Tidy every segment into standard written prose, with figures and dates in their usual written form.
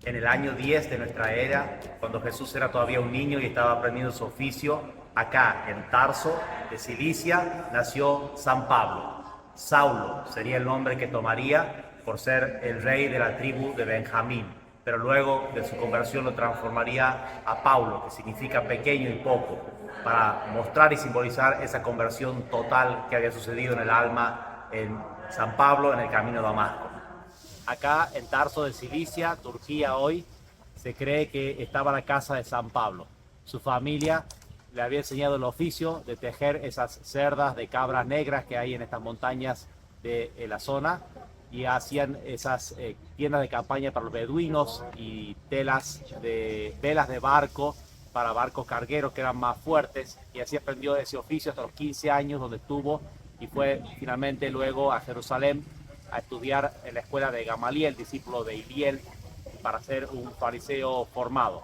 En el año 10 de nuestra era, cuando Jesús era todavía un niño y estaba aprendiendo su oficio, acá en Tarso de Cilicia nació San Pablo. Saulo sería el nombre que tomaría por ser el rey de la tribu de Benjamín, pero luego de su conversión lo transformaría a Paulo, que significa pequeño y poco, para mostrar y simbolizar esa conversión total que había sucedido en el alma en San Pablo en el camino de Damasco. Acá en Tarso de Cilicia, Turquía hoy, se cree que estaba la casa de San Pablo. Su familia le había enseñado el oficio de tejer esas cerdas de cabras negras que hay en estas montañas de la zona, y hacían esas tiendas de campaña para los beduinos y velas de barco para barcos cargueros que eran más fuertes, y así aprendió ese oficio hasta los 15 años, donde estuvo y fue finalmente luego a Jerusalén a estudiar en la escuela de Gamaliel, discípulo de Iliel, para ser un fariseo formado.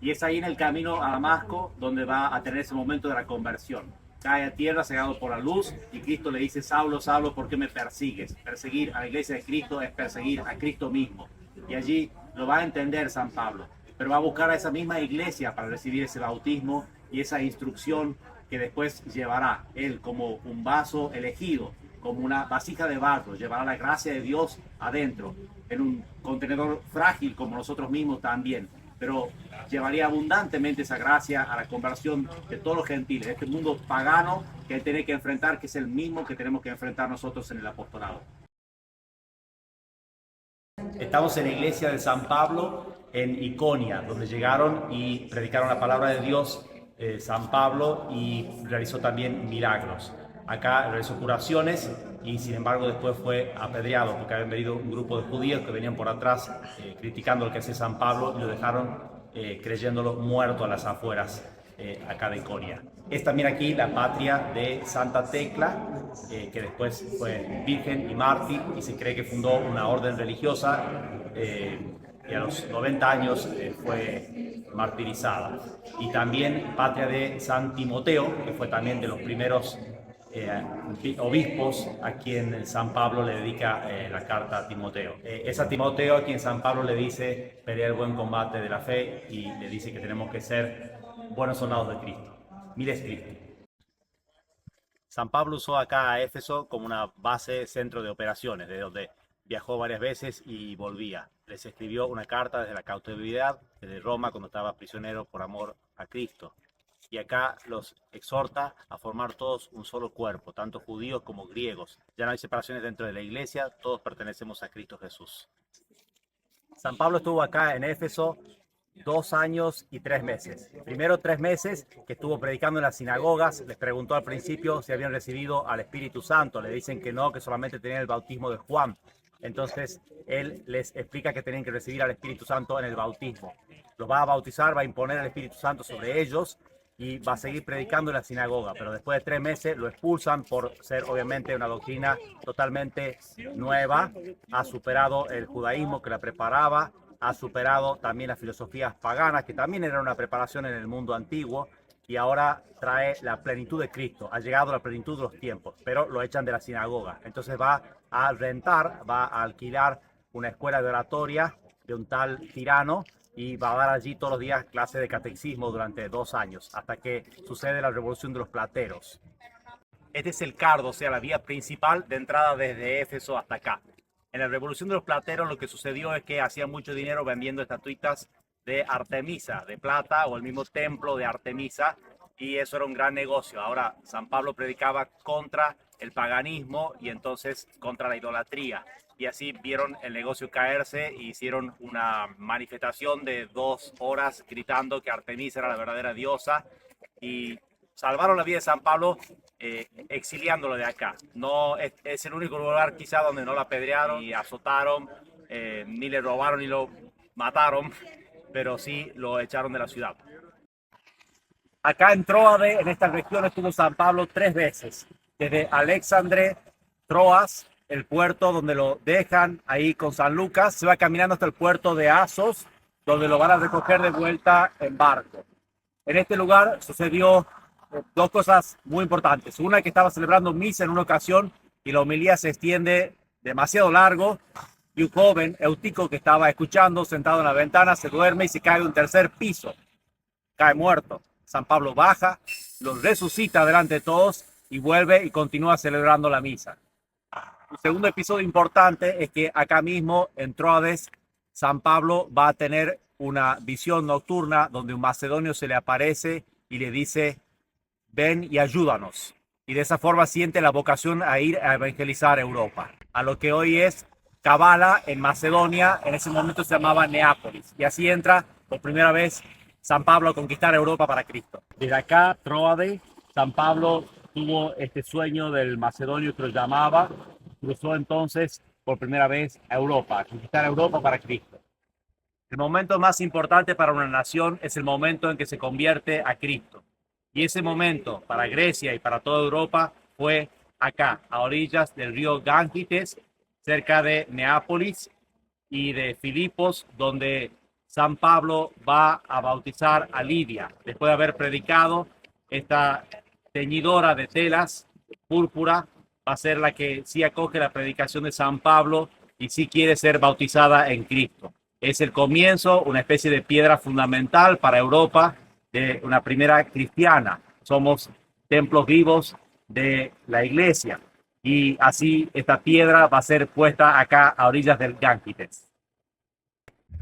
Y es ahí en el camino a Damasco donde va a tener ese momento de la conversión. Cae a tierra cegado por la luz y Cristo le dice: Saulo, Saulo, ¿por qué me persigues? Perseguir a la iglesia de Cristo es perseguir a Cristo mismo. Y allí lo va a entender San Pablo, pero va a buscar a esa misma iglesia para recibir ese bautismo y esa instrucción que después llevará él como un vaso elegido, como una vasija de barro, llevará la gracia de Dios adentro, en un contenedor frágil como nosotros mismos también, pero llevaría abundantemente esa gracia a la conversión de todos los gentiles, de este mundo pagano que él tiene que enfrentar, que es el mismo que tenemos que enfrentar nosotros en el apostolado. Estamos en la iglesia de San Pablo en Iconia, donde llegaron y predicaron la palabra de Dios San Pablo, y realizó también milagros. Acá realizó curaciones y sin embargo después fue apedreado porque habían venido un grupo de judíos que venían por atrás criticando lo que hacía San Pablo, y lo dejaron creyéndolo muerto a las afueras acá de Iconia. Es también aquí la patria de Santa Tecla, que después fue virgen y mártir, y se cree que fundó una orden religiosa y a los 90 años fue martirizada. Y también patria de San Timoteo, que fue también de los primeros obispos a quien San Pablo le dedica la carta a Timoteo. Es a Timoteo a quien San Pablo le dice: pelea el buen combate de la fe, y le dice que tenemos que ser buenos soldados de Cristo. Mil escritos. San Pablo usó acá a Éfeso como una base, centro de operaciones, de donde viajó varias veces y volvía. Les escribió una carta desde la cautividad, desde Roma, cuando estaba prisionero por amor a Cristo. Y acá los exhorta a formar todos un solo cuerpo, tanto judíos como griegos. Ya no hay separaciones dentro de la iglesia, todos pertenecemos a Cristo Jesús. San Pablo estuvo acá en Éfeso 2 años y 3 meses. Primero 3 meses que estuvo predicando en las sinagogas. Les preguntó al principio si habían recibido al Espíritu Santo. Le dicen que no, que solamente tenían el bautismo de Juan. Entonces él les explica que tienen que recibir al Espíritu Santo en el bautismo. Los va a bautizar, va a imponer el Espíritu Santo sobre ellos y va a seguir predicando en la sinagoga. Pero después de 3 meses lo expulsan por ser obviamente una doctrina totalmente nueva. Ha superado el judaísmo que la preparaba, ha superado también las filosofías paganas, que también eran una preparación en el mundo antiguo, y ahora trae la plenitud de Cristo. Ha llegado la plenitud de los tiempos, pero lo echan de la sinagoga. Entonces va a rentar, va a alquilar una escuela de oratoria de un tal Tirano, y va a dar allí todos los días clase de catecismo durante 2 años, hasta que sucede la revolución de los plateros. Este es el cardo, o sea, la vía principal de entrada desde Éfeso hasta acá. En la revolución de los plateros lo que sucedió es que hacían mucho dinero vendiendo estatuitas de Artemisa, de plata, o el mismo templo de Artemisa, y eso era un gran negocio. Ahora, San Pablo predicaba contra el paganismo y entonces contra la idolatría. Y así vieron el negocio caerse e hicieron una manifestación de 2 horas gritando que Artemisa era la verdadera diosa, y salvaron la vida de San Pablo exiliándolo de acá. No es el único lugar quizá donde no lo apedrearon y azotaron, ni le robaron ni lo mataron, pero sí lo echaron de la ciudad. Acá en Tróade, en esta región, estuvo San Pablo 3 veces. Desde Alexandre, Troas, el puerto donde lo dejan ahí con San Lucas, se va caminando hasta el puerto de Asos, donde lo van a recoger de vuelta en barco. En este lugar sucedió 2 cosas muy importantes. Una, que estaba celebrando misa en una ocasión y la homilía se extiende demasiado largo, y un joven Eutico que estaba escuchando sentado en la ventana se duerme y se cae de un tercer piso, cae muerto. San Pablo baja, los resucita delante de todos y vuelve y continúa celebrando la misa. Un segundo episodio importante es que acá mismo en Troades, San Pablo va a tener una visión nocturna donde un macedonio se le aparece y le dice, ven y ayúdanos. Y de esa forma siente la vocación a ir a evangelizar Europa. A lo que hoy es Kavala en Macedonia, en ese momento se llamaba Neápolis. Y así entra por primera vez San Pablo a conquistar Europa para Cristo. Desde acá, Tróade, San Pablo tuvo este sueño del macedonio que lo llamaba, cruzó entonces por primera vez a Europa, a conquistar Europa para Cristo. El momento más importante para una nación es el momento en que se convierte a Cristo. Y ese momento para Grecia y para toda Europa fue acá, a orillas del río Gangites, cerca de Neápolis y de Filipos, donde San Pablo va a bautizar a Lidia, después de haber predicado. Esta teñidora de telas púrpura va a ser la que sí acoge la predicación de San Pablo y sí quiere ser bautizada en Cristo. Es el comienzo, una especie de piedra fundamental para Europa de una primera cristiana. Somos templos vivos de la iglesia y así esta piedra va a ser puesta acá a orillas del Gangites.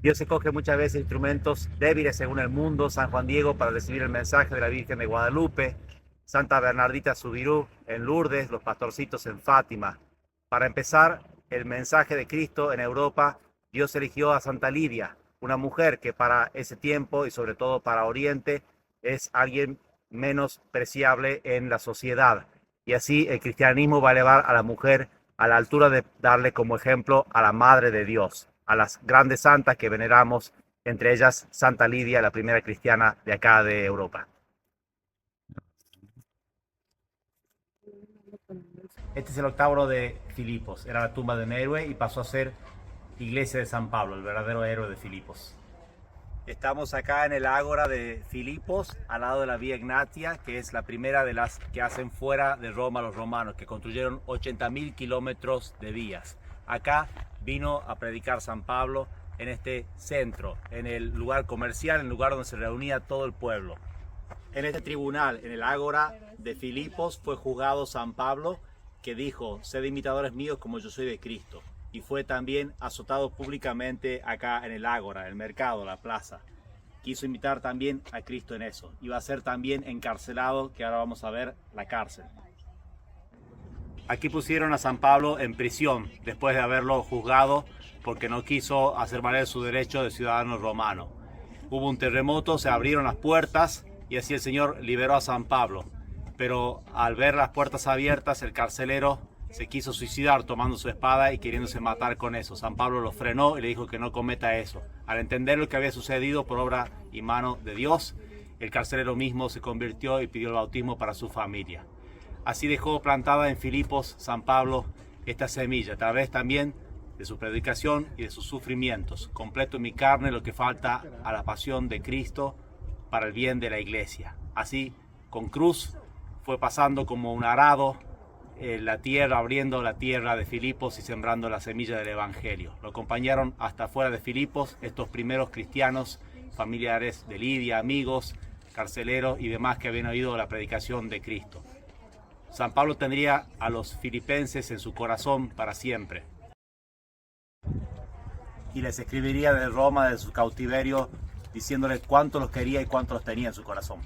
Dios escoge muchas veces instrumentos débiles según el mundo, San Juan Diego para recibir el mensaje de la Virgen de Guadalupe, Santa Bernardita Subirú en Lourdes, los pastorcitos en Fátima. Para empezar el mensaje de Cristo en Europa, Dios eligió a Santa Lidia, una mujer que para ese tiempo y sobre todo para Oriente es alguien menos preciable en la sociedad. Y así el cristianismo va a elevar a la mujer a la altura de darle como ejemplo a la Madre de Dios, a las grandes santas que veneramos, entre ellas Santa Lidia, la primera cristiana de acá de Europa. Este es el octavio de Filipos, era la tumba de un héroe y pasó a ser iglesia de San Pablo, el verdadero héroe de Filipos. Estamos acá en el ágora de Filipos, al lado de la Vía Egnatia, que es la primera de las que hacen fuera de Roma los romanos, que construyeron 80.000 kilómetros de vías. Acá vino a predicar San Pablo en este centro, en el lugar comercial, en el lugar donde se reunía todo el pueblo. En este tribunal, en el ágora de Filipos, fue juzgado San Pablo, que dijo, sed imitadores míos como yo soy de Cristo. Y fue también azotado públicamente acá en el ágora, el mercado, la plaza. Quiso imitar también a Cristo en eso. Iba a ser también encarcelado, que ahora vamos a ver la cárcel. Aquí pusieron a San Pablo en prisión, después de haberlo juzgado, porque no quiso hacer valer su derecho de ciudadano romano. Hubo un terremoto, se abrieron las puertas y así el Señor liberó a San Pablo. Pero al ver las puertas abiertas, el carcelero se quiso suicidar tomando su espada y queriéndose matar con eso. San Pablo lo frenó y le dijo que no cometa eso. Al entender lo que había sucedido por obra y mano de Dios, el carcelero mismo se convirtió y pidió el bautismo para su familia. Así dejó plantada en Filipos San Pablo esta semilla, a través también de su predicación y de sus sufrimientos. Completo en mi carne lo que falta a la pasión de Cristo para el bien de la iglesia. Así, con cruz, fue pasando como un arado la tierra, abriendo la tierra de Filipos y sembrando la semilla del Evangelio. Lo acompañaron hasta fuera de Filipos estos primeros cristianos, familiares de Lidia, amigos, carceleros y demás que habían oído la predicación de Cristo. San Pablo tendría a los filipenses en su corazón para siempre. Y les escribiría de Roma, de su cautiverio, diciéndoles cuánto los quería y cuánto los tenía en su corazón.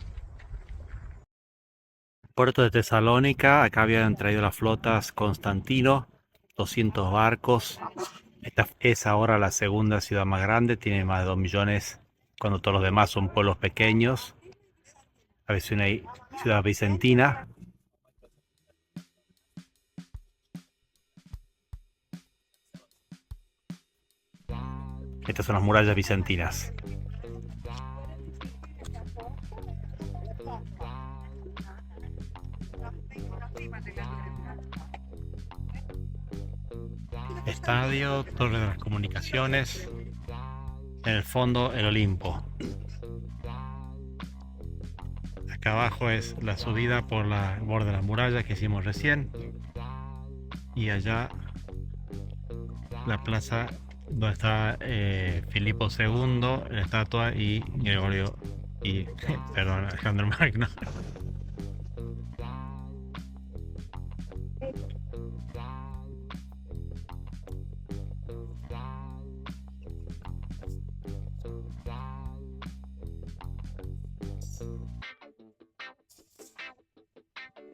Puerto de Tesalónica, acá habían traído las flotas Constantino, 200 barcos. Esta es ahora la segunda ciudad más grande, tiene más de 2 millones, cuando todos los demás son pueblos pequeños. A veces una ciudad bizantina. Estas son las murallas bizantinas. Estadio, Torre de las Comunicaciones, en el fondo el Olimpo. Acá abajo es la subida por la borde de las murallas que hicimos recién y allá la plaza donde está Filipo II, la estatua, y Gregorio y perdón, Alejandro Magno.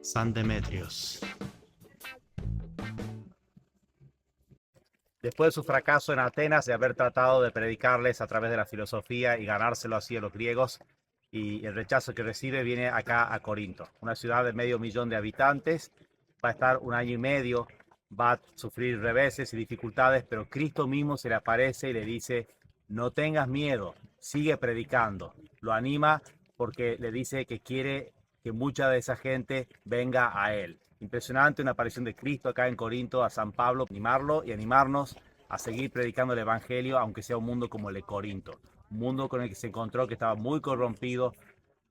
San Demetrios. Después de su fracaso en Atenas, de haber tratado de predicarles a través de la filosofía y ganárselo así a los griegos, y el rechazo que recibe, viene acá a Corinto, una ciudad de 500.000 de habitantes. Va a estar 1 año y medio, va a sufrir reveses y dificultades, pero Cristo mismo se le aparece y le dice: no tengas miedo, sigue predicando. Lo anima porque le dice que quiere que mucha de esa gente venga a él. Impresionante una aparición de Cristo acá en Corinto a San Pablo, animarlo y animarnos a seguir predicando el Evangelio, aunque sea un mundo como el de Corinto, un mundo con el que se encontró que estaba muy corrompido,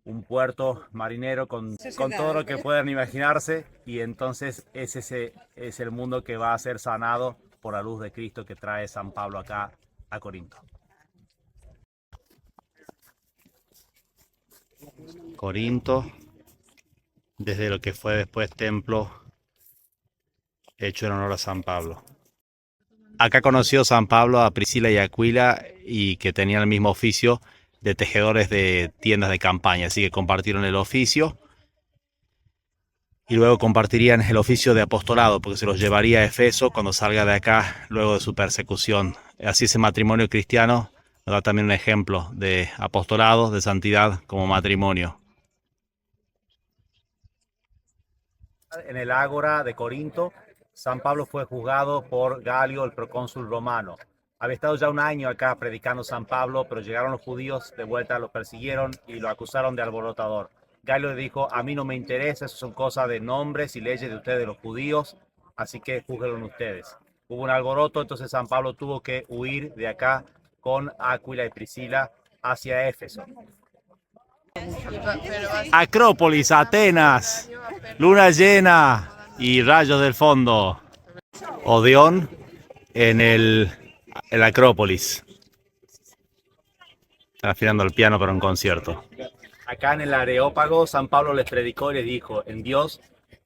un puerto marinero con todo lo que puedan imaginarse, y entonces ese es el mundo que va a ser sanado por la luz de Cristo que trae San Pablo acá a Corinto. Corinto, desde lo que fue después templo hecho en honor a San Pablo. Acá conoció San Pablo a Priscila y Aquila, y que tenían el mismo oficio de tejedores de tiendas de campaña, así que compartieron el oficio y luego compartirían el oficio de apostolado, porque se los llevaría a Efeso cuando salga de acá luego de su persecución. Así ese matrimonio cristiano nos da también un ejemplo de apostolado, de santidad como matrimonio. En el Ágora de Corinto, San Pablo fue juzgado por Galio, el procónsul romano. Había estado ya 1 año acá predicando San Pablo, pero llegaron los judíos de vuelta, lo persiguieron y lo acusaron de alborotador. Galio le dijo: a mí no me interesa, eso son cosas de nombres y leyes de ustedes, los judíos, así que júzguenlo ustedes. Hubo un alboroto, entonces San Pablo tuvo que huir de acá con Aquila y Priscila hacia Éfeso. Acrópolis, Atenas, luna llena y rayos del fondo. Odeón en el Acrópolis. Están afinando el piano para un concierto. Acá en el Areópago, San Pablo les predicó y les dijo: en Dios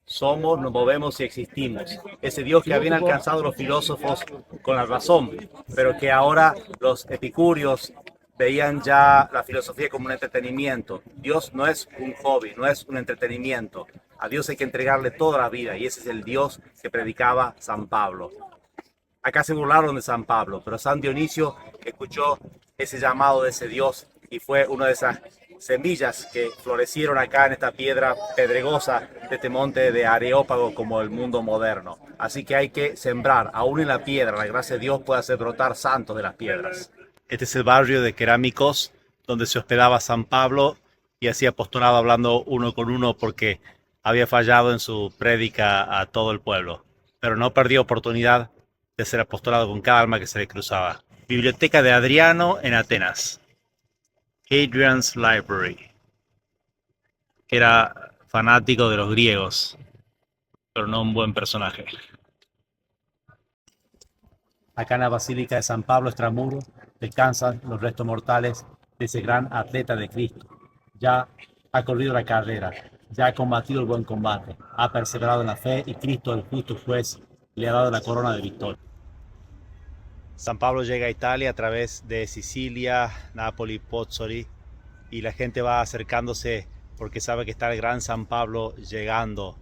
somos, nos movemos y existimos. Ese Dios que habían alcanzado los filósofos con la razón, pero que ahora los epicúreos veían ya la filosofía como un entretenimiento. Dios no es un hobby, no es un entretenimiento. A Dios hay que entregarle toda la vida, y ese es el Dios que predicaba San Pablo. Acá se burlaron de San Pablo, pero San Dionisio escuchó ese llamado de ese Dios y fue una de esas semillas que florecieron acá en esta piedra pedregosa de este monte de Areópago, como el mundo moderno. Así que hay que sembrar, aún en la piedra. La gracia de Dios puede hacer brotar santos de las piedras. Este es el barrio de Cerámicos, donde se hospedaba San Pablo y hacía apostolado hablando uno con uno, porque había fallado en su prédica a todo el pueblo. Pero no perdió oportunidad de ser apostolado con cada alma que se le cruzaba. Biblioteca de Adriano en Atenas. Hadrian's Library. Era fanático de los griegos, pero no un buen personaje. Acá en la Basílica de San Pablo extramuro descansan los restos mortales de ese gran atleta de Cristo. Ya ha corrido la carrera, ya ha combatido el buen combate, ha perseverado en la fe, y Cristo, el justo juez, le ha dado la corona de victoria. San Pablo llega a Italia a través de Sicilia, Nápoli, Pozzuoli, y la gente va acercándose porque sabe que está el gran San Pablo llegando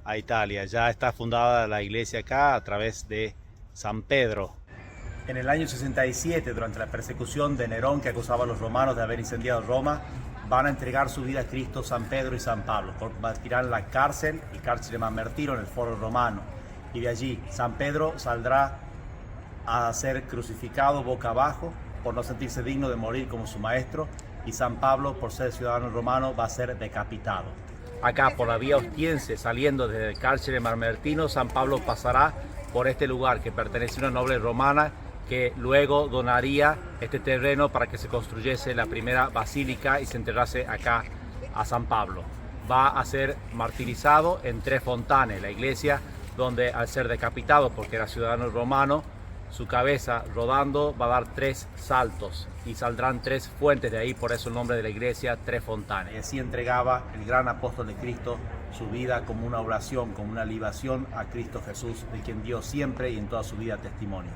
a Italia. Ya está fundada la iglesia acá a través de San Pedro. En el año 67, durante la persecución de Nerón, que acusaba a los romanos de haber incendiado Roma, van a entregar su vida a Cristo San Pedro y San Pablo. Combatirán la cárcel, el cárcel de Mamertino, en el foro romano. Y de allí San Pedro saldrá a ser crucificado boca abajo por no sentirse digno de morir como su maestro, y San Pablo, por ser ciudadano romano, va a ser decapitado. Acá por la vía Ostiense, saliendo desde el cárcel de Mamertino, San Pablo pasará por este lugar que pertenecía a una noble romana, que luego donaría este terreno para que se construyese la primera basílica y se enterrase acá a San Pablo. Va a ser martirizado en Tre Fontane, la iglesia donde, al ser decapitado porque era ciudadano romano, su cabeza rodando va a dar 3 saltos y saldrán 3 fuentes de ahí, por eso el nombre de la iglesia, 3 fontanas. Y así entregaba el gran apóstol de Cristo su vida como una oración, como una libación a Cristo Jesús, de quien dio siempre y en toda su vida testimonio.